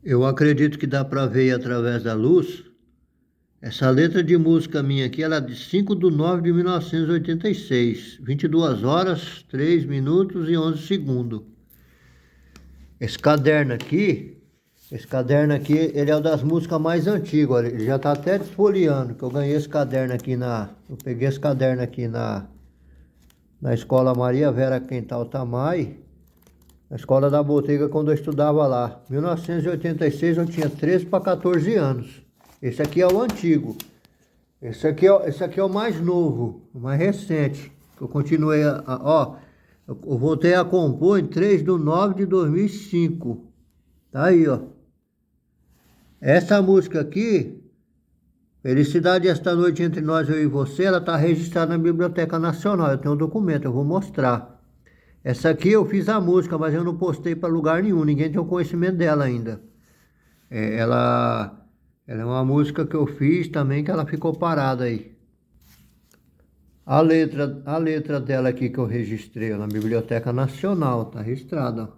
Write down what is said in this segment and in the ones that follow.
Eu acredito que dá para ver através da luz. Essa letra de música minha aqui, ela é de 5/9/1986, 22 horas, 3 minutos e 11 segundos. Esse caderno aqui, ele é o das músicas mais antigas, olha, ele já tá até desfolheando, que eu ganhei esse caderno aqui eu peguei esse caderno aqui na escola Maria Vera Quental Tamai, na escola da Botega, quando eu estudava lá. 1986 eu tinha 13 para 14 anos. Esse aqui é o antigo. Esse aqui é o mais novo, o mais recente. Que eu continuei eu voltei a compor em 3/9/2005. Tá aí, ó. Essa música aqui, Felicidade esta noite entre nós, eu e você, ela tá registrada na Biblioteca Nacional. Eu tenho um documento, eu vou mostrar. Essa aqui eu fiz a música, mas eu não postei para lugar nenhum. Ninguém tem o conhecimento dela ainda. Ela é uma música que eu fiz também, que ela ficou parada aí. A letra dela aqui que eu registrei na Biblioteca Nacional, tá registrada.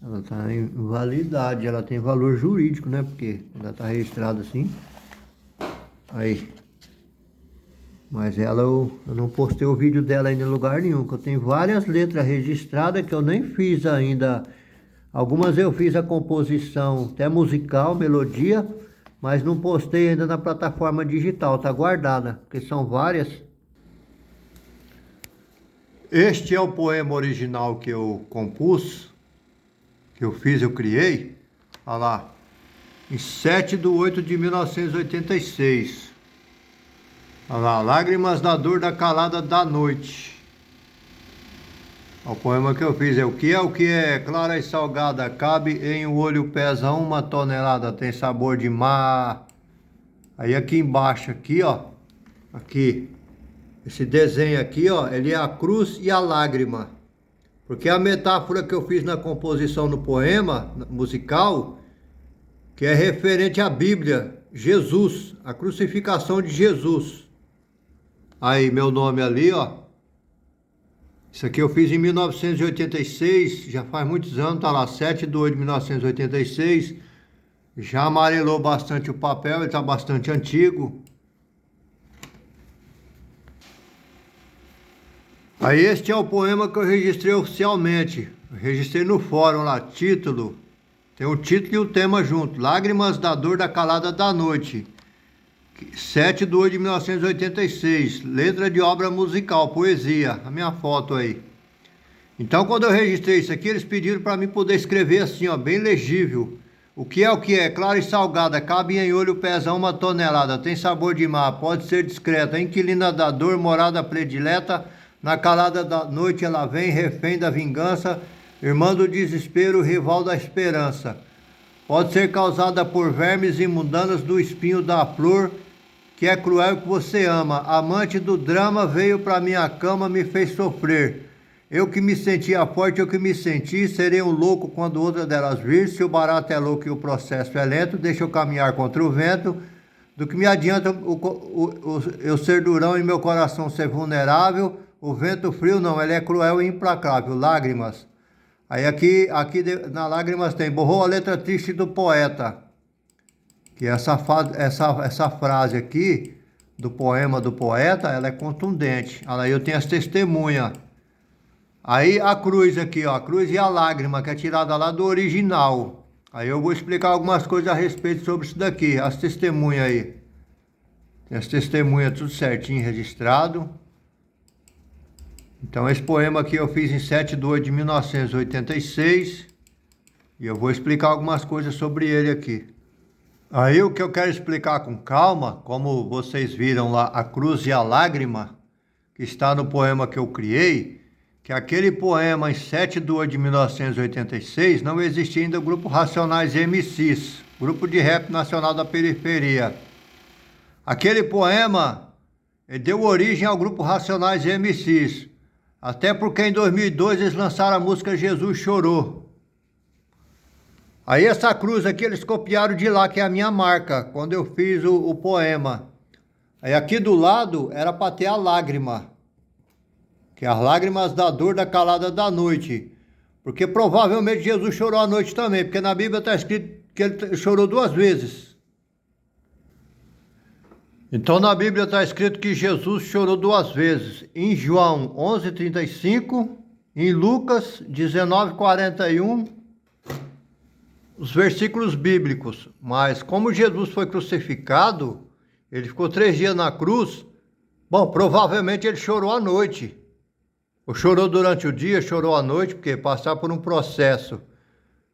Ela tá em validade, ela tem valor jurídico, né? Porque ela tá registrada assim. Aí. Mas eu não postei o vídeo dela ainda em lugar nenhum, que eu tenho várias letras registradas que eu nem fiz ainda. Algumas eu fiz a composição até musical, melodia, mas não postei ainda na plataforma digital, tá guardada, porque são várias. Este é o poema original que eu compus, que eu fiz, eu criei, olha lá, em 7/8/1986. Olha lá, Lágrimas da dor da calada da noite. O poema que eu fiz é o que é clara e salgada, cabe em um olho, pesa 1 tonelada, tem sabor de mar. Aí aqui embaixo, aqui ó, aqui, esse desenho aqui ó, ele é a cruz e a lágrima. Porque a metáfora que eu fiz na composição do poema musical, que é referente à Bíblia, Jesus, a crucificação de Jesus. Aí meu nome ali ó. Isso aqui eu fiz em 1986, já faz muitos anos, tá lá, 7/8/1986. Já amarelou bastante o papel, ele tá bastante antigo. Aí este é o poema que eu registrei oficialmente. Eu registrei no fórum lá, título. Tem o título e o tema junto. Lágrimas da dor da calada da noite. 7/8/1986, letra de obra musical, poesia, a minha foto aí. Então, quando eu registrei isso aqui, eles pediram para mim poder escrever assim, ó, bem legível. O que é, clara e salgada, cabe em olho, pesa 1 tonelada, tem sabor de mar, pode ser discreta, inquilina da dor, morada predileta, na calada da noite ela vem, refém da vingança, irmã do desespero, rival da esperança. Pode ser causada por vermes imundanos do espinho da flor, que é cruel que você ama. Amante do drama, veio pra minha cama, me fez sofrer. Eu que me sentia forte, eu que me senti, serei um louco quando outra delas vir. Se o barato é louco e o processo é lento, deixa eu caminhar contra o vento. Do que me adianta eu ser durão e meu coração ser vulnerável. O vento frio não, ele é cruel e implacável. Lágrimas. Aí aqui na Lágrimas tem, borrou a letra triste do poeta. Que essa frase aqui, do poema do poeta, ela é contundente. Aí eu tenho as testemunhas. Aí a cruz aqui, ó, a cruz e a lágrima, que é tirada lá do original. Aí eu vou explicar algumas coisas a respeito sobre isso daqui, as testemunhas aí. Tem as testemunhas tudo certinho registrado. Então esse poema aqui eu fiz em 7/8/1986. E eu vou explicar algumas coisas sobre ele aqui. Aí o que eu quero explicar com calma, como vocês viram lá, a cruz e a lágrima, que está no poema que eu criei, que aquele poema em 7/8/1986 não existia ainda o grupo Racionais MCs, grupo de rap nacional da periferia. Aquele poema deu origem ao grupo Racionais MCs, até porque em 2002 eles lançaram a música Jesus Chorou. Aí essa cruz aqui eles copiaram de lá, que é a minha marca, quando eu fiz o poema. Aí aqui do lado era para ter a lágrima, que é as lágrimas da dor da calada da noite. Porque provavelmente Jesus chorou à noite também, porque na Bíblia está escrito que ele chorou 2 vezes. Então na Bíblia está escrito que Jesus chorou 2 vezes. Em João 11:35, em Lucas 19:41, os versículos bíblicos. Mas como Jesus foi crucificado, ele ficou 3 dias na cruz, bom, provavelmente ele chorou à noite. Ou chorou durante o dia, chorou à noite, porque passar por um processo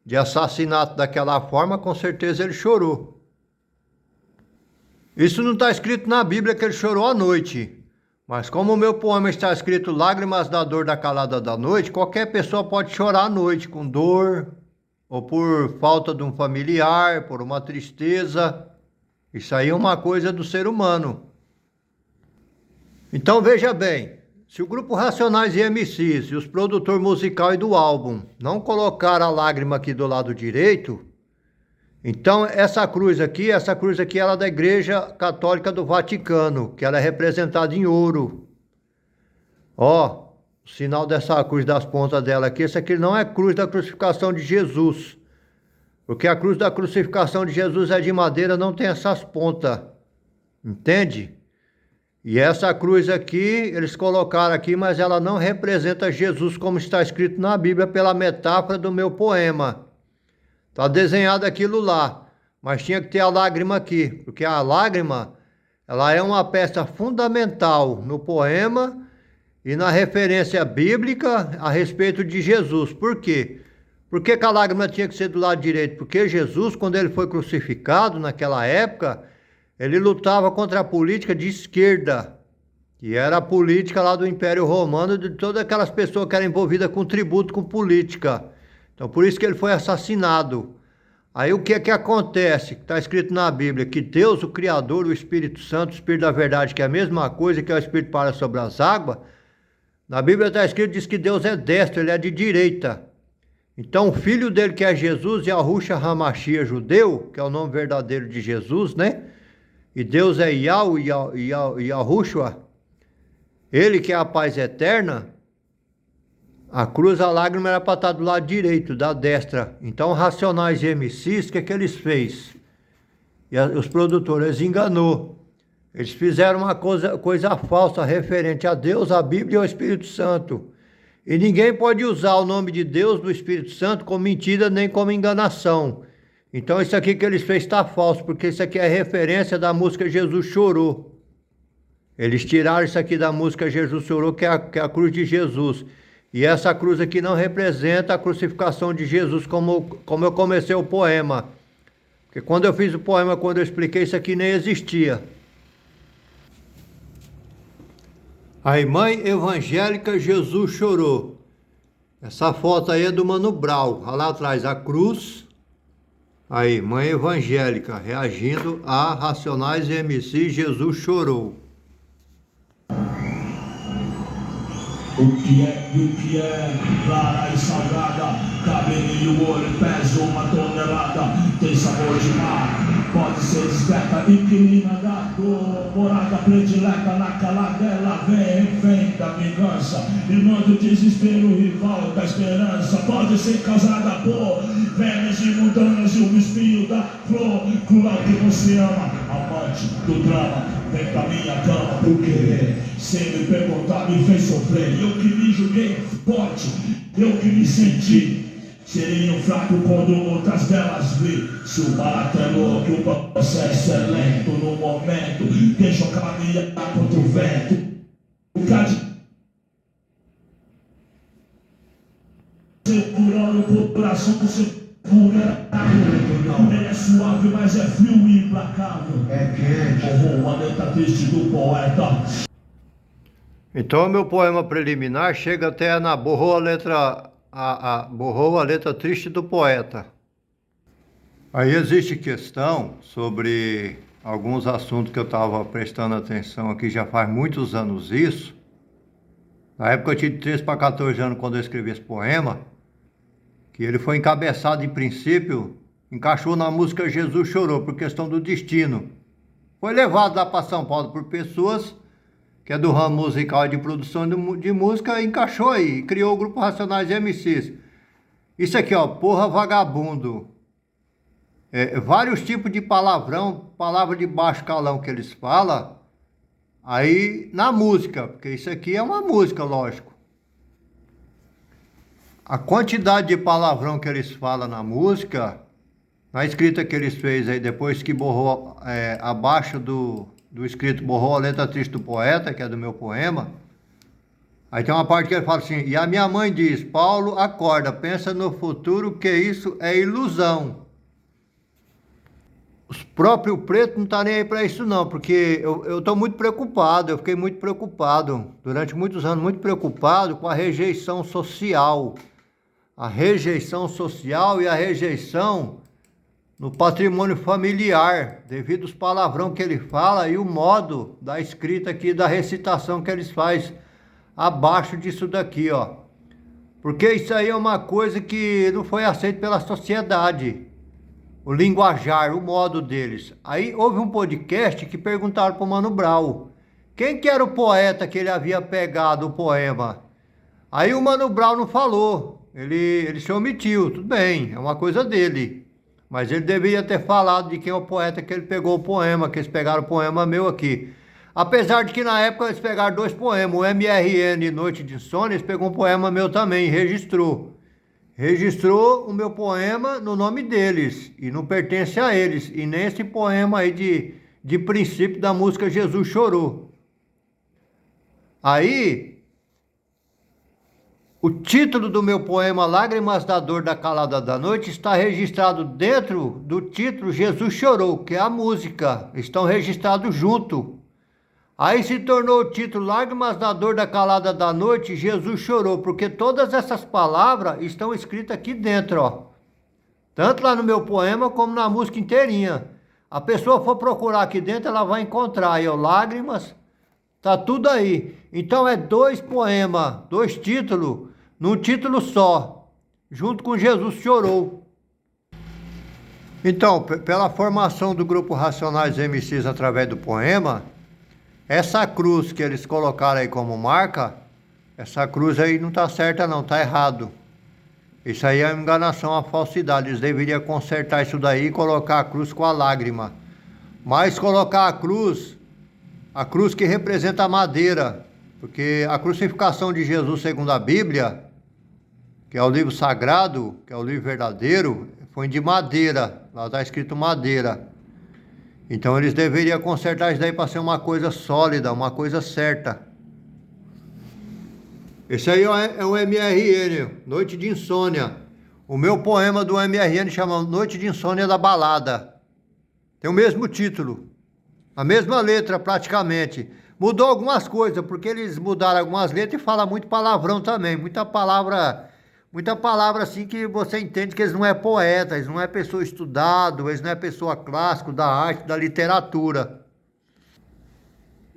de assassinato daquela forma, com certeza ele chorou. Isso não está escrito na Bíblia que ele chorou à noite. Mas como o meu poema está escrito Lágrimas da Dor da Calada da Noite, qualquer pessoa pode chorar à noite com dor, ou por falta de um familiar, por uma tristeza. Isso aí é uma coisa do ser humano. Então veja bem, se o grupo Racionais e MCs e os produtores musicais do álbum não colocaram a lágrima aqui do lado direito, então essa cruz aqui ela é da Igreja Católica do Vaticano, que ela é representada em ouro. Ó, o sinal dessa cruz das pontas dela aqui, essa aqui não é cruz da crucificação de Jesus. Porque a cruz da crucificação de Jesus é de madeira, não tem essas pontas. Entende? E essa cruz aqui, eles colocaram aqui, mas ela não representa Jesus como está escrito na Bíblia pela metáfora do meu poema. Está desenhado aquilo lá, mas tinha que ter a lágrima aqui, porque a lágrima, ela é uma peça fundamental no poema e na referência bíblica a respeito de Jesus. Por quê? Por que a lágrima tinha que ser do lado direito? Porque Jesus, quando ele foi crucificado naquela época, ele lutava contra a política de esquerda, que era a política lá do Império Romano, de todas aquelas pessoas que eram envolvidas com tributo, com política. Então por isso que ele foi assassinado. Aí o que é que acontece? Está escrito na Bíblia que Deus, o Criador, o Espírito Santo, o Espírito da verdade, que é a mesma coisa, que é o Espírito para sobre as águas. Na Bíblia está escrito, diz que Deus é destro, ele é de direita. Então o filho dele, que é Jesus, Yahushua HaMashiach judeu, que é o nome verdadeiro de Jesus, né? E Deus é Yahushua, ele que é a paz eterna. A cruz, a lágrima era para estar do lado direito, da destra. Então, Racionais e MCs, o que eles fez? E os produtores, eles enganou. Eles fizeram uma coisa falsa referente a Deus, a Bíblia e ao Espírito Santo. E ninguém pode usar o nome de Deus, do Espírito Santo, como mentira nem como enganação. Então, isso aqui que eles fez está falso, porque isso aqui é referência da música Jesus Chorou. Eles tiraram isso aqui da música Jesus Chorou, que é a cruz de Jesus. E essa cruz aqui não representa a crucificação de Jesus como eu comecei o poema. Porque quando eu fiz o poema, quando eu expliquei, isso aqui nem existia. Aí, mãe evangélica, Jesus chorou. Essa foto aí é do Mano Brown. Olha lá atrás a cruz. Aí, mãe evangélica, reagindo a Racionais e MC, Jesus chorou. O que é clara e salgada, cabelinho e olho pesa 1 tonelada, tem sabor de mar, pode ser discreta, inquilina da dor, morada predileta na calada, ela vem da vingança, irmã do desespero, rival da esperança, pode ser causada por vermes e montanhas e o espinho da flor, cruel que você ama, amante do drama. Vem pra minha cama por querer, sem me perguntar, me fez sofrer. Eu que me julguei forte, eu que me senti seria fraco quando outras delas vi. Se o barato é louco, o processo é lento. No momento, deixa eu caminhar contra o vento. O segurando o coração do seu ele é suave, mas é frio e implacável. É quente. A letra triste do poeta. Então meu poema preliminar chega até na borrou a letra triste do poeta. Aí existe questão sobre alguns assuntos que eu estava prestando atenção aqui já faz muitos anos isso. Na época eu tinha de 13 para 14 anos quando eu escrevi esse poema. Que ele foi encabeçado em princípio, encaixou na música Jesus Chorou, por questão do destino. Foi levado lá para São Paulo por pessoas que é do ramo musical e de produção de música, encaixou aí, criou o grupo Racionais e MCs. Isso aqui, ó, porra vagabundo. Vários tipos de palavrão, palavra de baixo calão que eles falam, aí na música, porque isso aqui é uma música, lógico. A quantidade de palavrão que eles falam na música, na escrita que eles fez aí, depois que borrou, abaixo do escrito, borrou a letra triste do poeta, que é do meu poema. Aí tem uma parte que ele fala assim: e a minha mãe diz, Paulo, acorda, pensa no futuro, que isso é ilusão. Os próprios pretos não tá nem aí para isso não, porque eu tô muito preocupado, eu fiquei muito preocupado, durante muitos anos, muito preocupado com a rejeição social. A rejeição social e a rejeição no patrimônio familiar, devido aos palavrão que ele fala e o modo da escrita aqui, da recitação que eles fazem abaixo disso daqui, ó. Porque isso aí é uma coisa que não foi aceito pela sociedade. O linguajar, o modo deles. Aí houve um podcast que perguntaram para o Mano Brown quem que era o poeta que ele havia pegado o poema. Aí o Mano Brown não falou, ele se omitiu, tudo bem, é uma coisa dele. Mas ele deveria ter falado de quem é o poeta que ele pegou o poema, que eles pegaram o poema meu aqui. Apesar de que na época eles pegaram 2 poemas, o MRN Noite de Insônia, eles pegou um poema meu também, registrou. Registrou o meu poema no nome deles, e não pertence a eles, e nem esse poema aí de princípio da música Jesus Chorou. Aí, o título do meu poema Lágrimas da Dor da Calada da Noite está registrado dentro do título Jesus Chorou, que é a música, estão registrados junto. Aí se tornou o título Lágrimas da Dor da Calada da Noite, Jesus Chorou, porque todas essas palavras estão escritas aqui dentro, ó. Tanto lá no meu poema como na música inteirinha. A pessoa for procurar aqui dentro, ela vai encontrar aí, ó, lágrimas, tá tudo aí. Então é 2 poemas, 2 títulos, num título só, junto com Jesus Chorou. Então, pela formação do grupo Racionais MCs através do poema, essa cruz que eles colocaram aí como marca, essa cruz aí não tá certa não, tá errado. Isso aí é uma enganação, uma falsidade. Eles deveriam consertar isso daí e colocar a cruz com a lágrima. Mas colocar a cruz que representa a madeira, porque a crucificação de Jesus segundo a Bíblia, que é o livro sagrado, que é o livro verdadeiro, foi de madeira, lá está escrito madeira. Então eles deveriam consertar isso daí para ser uma coisa sólida, uma coisa certa. Esse aí é o MRN, Noite de Insônia. O meu poema do MRN chama Noite de Insônia da Balada. Tem o mesmo título, a mesma letra praticamente. Mudou algumas coisas, porque eles mudaram algumas letras e falam muito palavrão também. Muita palavra assim que você entende que eles não é poeta, eles não é pessoa estudado, eles não é pessoa clássico da arte, da literatura.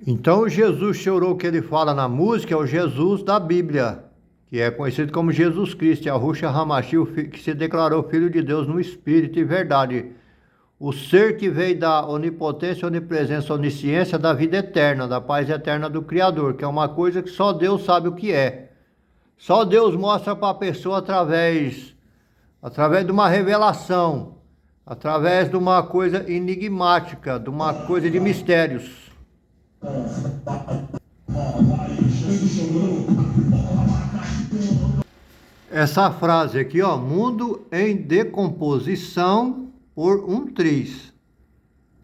Então o Jesus Chorou que ele fala na música é o Jesus da Bíblia, que é conhecido como Jesus Cristo, Yahushua Hamashia, que se declarou Filho de Deus no Espírito e verdade. O ser que veio da onipotência, onipresença, onisciência, da vida eterna, da paz eterna do Criador, que é uma coisa que só Deus sabe o que é. Só Deus mostra para a pessoa através de uma revelação, através de uma coisa enigmática, de uma coisa de mistérios. Essa frase aqui, ó, mundo em decomposição por um triz.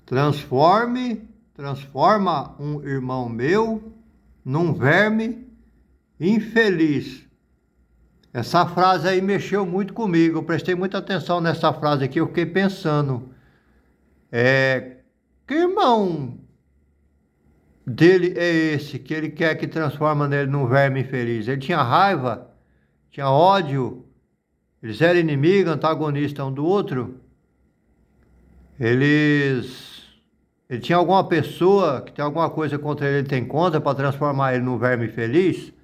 Transforma um irmão meu num verme infeliz. Essa frase aí mexeu muito comigo, eu prestei muita atenção nessa frase aqui, eu fiquei pensando, que irmão dele é esse, que ele quer que transforma nele num verme infeliz? Ele tinha raiva, tinha ódio, eles eram inimigos, antagonistas um do outro, ele tinha alguma pessoa que tem alguma coisa contra ele tem contra para transformar ele num verme infeliz?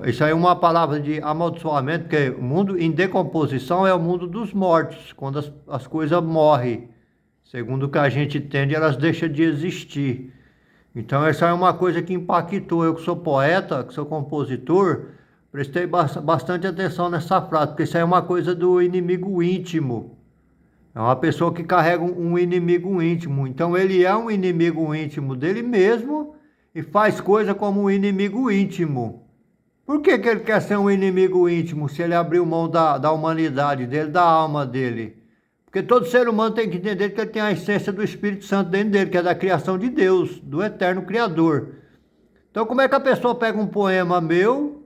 Isso aí é uma palavra de amaldiçoamento, porque o mundo em decomposição é o mundo dos mortos, quando as coisas morrem. Segundo o que a gente entende, elas deixam de existir. Então essa é uma coisa que impactou. Eu que sou poeta, que sou compositor, prestei bastante atenção nessa frase, porque isso aí é uma coisa do inimigo íntimo. É uma pessoa que carrega um inimigo íntimo. Então ele é um inimigo íntimo dele mesmo e faz coisa como um inimigo íntimo. Por que ele quer ser um inimigo íntimo se ele abriu mão da humanidade dele, da alma dele? Porque todo ser humano tem que entender que ele tem a essência do Espírito Santo dentro dele, que é da criação de Deus, do eterno Criador. Então como é que a pessoa pega um poema meu,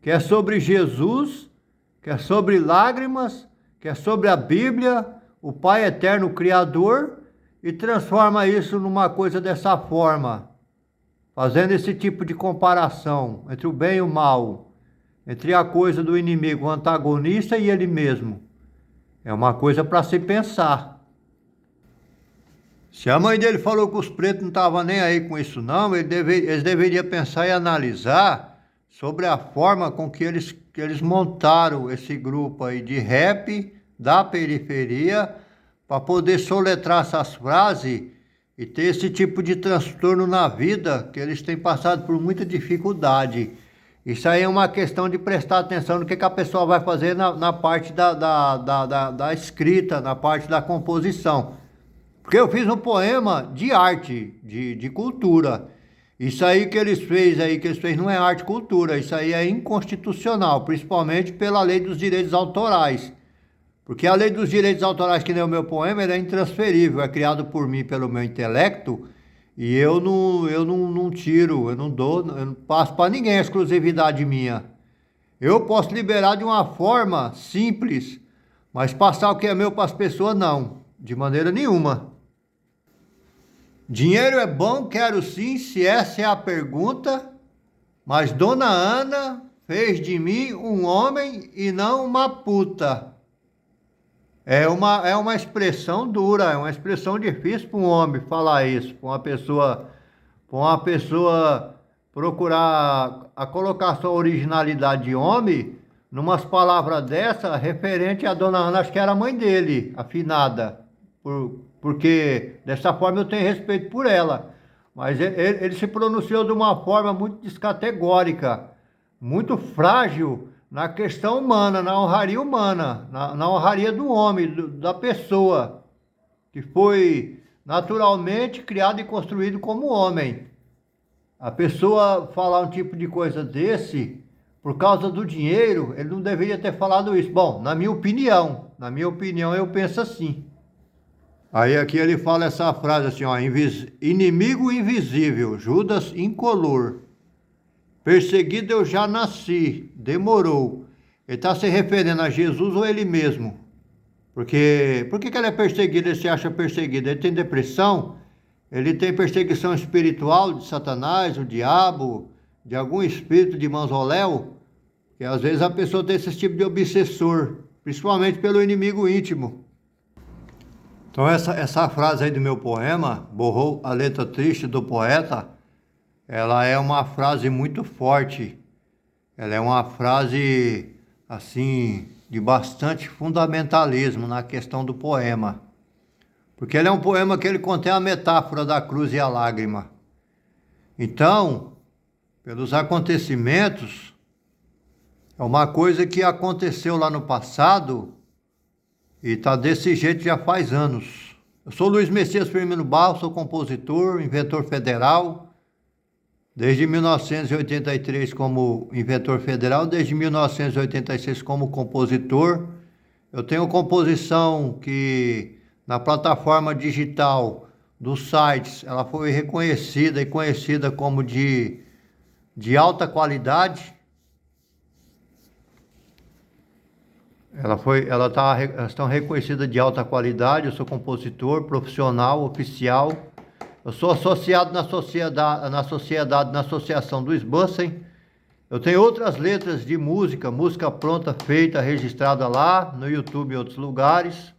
que é sobre Jesus, que é sobre lágrimas, que é sobre a Bíblia, o Pai Eterno Criador, e transforma isso numa coisa dessa forma, fazendo esse tipo de comparação entre o bem e o mal, entre a coisa do inimigo, o antagonista e ele mesmo. É uma coisa para se pensar. Se a mãe dele falou que os pretos não estavam nem aí com isso não, eles deveriam pensar e analisar sobre a forma com que eles montaram esse grupo aí de rap da periferia para poder soletrar essas frases e ter esse tipo de transtorno na vida, que eles têm passado por muita dificuldade. Isso aí é uma questão de prestar atenção no que a pessoa vai fazer na parte da escrita, na parte da composição. Porque eu fiz um poema de arte, de cultura. Isso aí que eles fez não é arte e cultura, isso aí é inconstitucional, principalmente pela lei dos direitos autorais. Porque a lei dos direitos autorais, que nem o meu poema, ele é intransferível, é criado por mim, pelo meu intelecto, e eu não tiro, eu não passo para ninguém a exclusividade minha. Eu posso liberar de uma forma simples, mas passar o que é meu para as pessoas, não, de maneira nenhuma. Dinheiro é bom, quero sim, se essa é a pergunta, mas Dona Ana fez de mim um homem e não uma puta. É uma expressão dura, é uma expressão difícil para um homem falar isso, para uma pessoa procurar a colocar sua originalidade de homem numas palavras dessa referente à Dona Ana, acho que era a mãe dele, afinada, porque dessa forma eu tenho respeito por ela. Mas ele se pronunciou de uma forma muito descategórica, muito frágil na questão humana, na honraria humana, na honraria do homem, da pessoa, que foi naturalmente criado e construído como homem. A pessoa falar um tipo de coisa desse, por causa do dinheiro, ele não deveria ter falado isso. Bom, na minha opinião eu penso assim. Aí aqui ele fala essa frase assim, ó, inimigo invisível, Judas incolor. Perseguido eu já nasci, demorou. Ele está se referindo a Jesus ou ele mesmo? Por que ele é perseguido, ele se acha perseguido? Ele tem depressão? Ele tem perseguição espiritual de Satanás, o diabo, de algum espírito de mausoléu? Que às vezes a pessoa tem esse tipo de obsessor, principalmente pelo inimigo íntimo. Então essa frase aí do meu poema, borrou a letra triste do poeta, ela é uma frase muito forte. Ela é uma frase, assim, de bastante fundamentalismo na questão do poema. Porque ele é um poema que ele contém a metáfora da cruz e a lágrima. Então, pelos acontecimentos, é uma coisa que aconteceu lá no passado e está desse jeito já faz anos. Eu sou Luiz Messias Firmino Barros, sou compositor, inventor federal, desde 1983 como inventor federal, desde 1986 como compositor. Eu tenho composição que na plataforma digital dos sites, ela foi reconhecida e conhecida como de alta qualidade. Elas estão reconhecidas de alta qualidade. Eu sou compositor, profissional, oficial. Eu sou associado na Associação do Sbussen. Eu tenho outras letras de música pronta, feita, registrada lá no YouTube e outros lugares.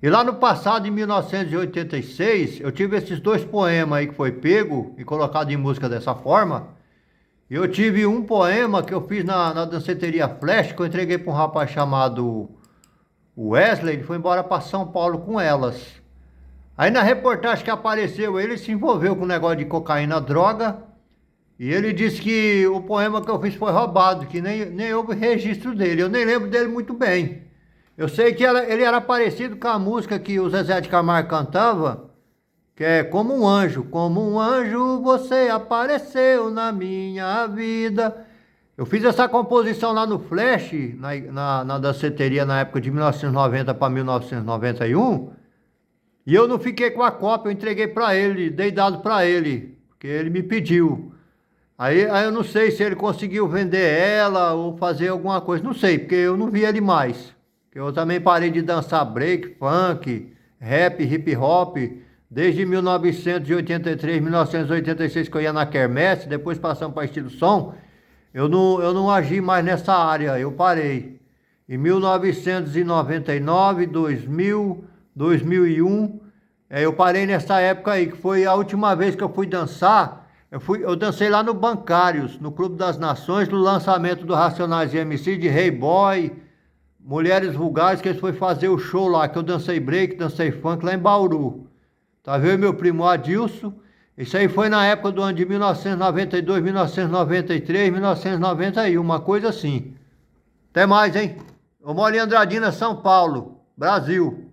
E lá no passado, em 1986, eu tive esses dois poemas aí que foi pego e colocado em música dessa forma. E eu tive um poema que eu fiz na danceteria Flash, que eu entreguei para um rapaz chamado Wesley, ele foi embora para São Paulo com elas. Aí na reportagem que apareceu, ele se envolveu com o negócio de cocaína, droga, E ele disse que o poema que eu fiz foi roubado, que nem houve registro dele. Eu nem lembro dele muito bem. Eu sei que ele era parecido com a música que o Zezé de Camargo cantava, que é como um anjo você apareceu na minha vida. Eu fiz essa composição lá no Flash, na danceteria na época de 1990 para 1991, e eu não fiquei com a cópia, eu entreguei para ele, dei dado para ele, porque ele me pediu. Aí eu não sei se ele conseguiu vender ela ou fazer alguma coisa, não sei, porque eu não vi ele mais. Eu também parei de dançar break, funk, rap, hip hop, desde 1983, 1986 que eu ia na quermesse, depois passamos para estilo som, eu não agi mais nessa área, eu parei. Em 1999, 2000, 2001, eu parei nessa época aí, que foi a última vez que eu fui dançar. Eu dancei lá no Bancários, no Clube das Nações, no lançamento do Racionais MC, de Hey Boy, Mulheres Vulgares, que eles foi fazer o show lá, que eu dancei break, dancei funk lá em Bauru. Tá vendo meu primo Adilson? Isso aí foi na época do ano de 1992, 1993, 1991, uma coisa assim. Até mais, hein? Eu moro em Andradina, São Paulo, Brasil.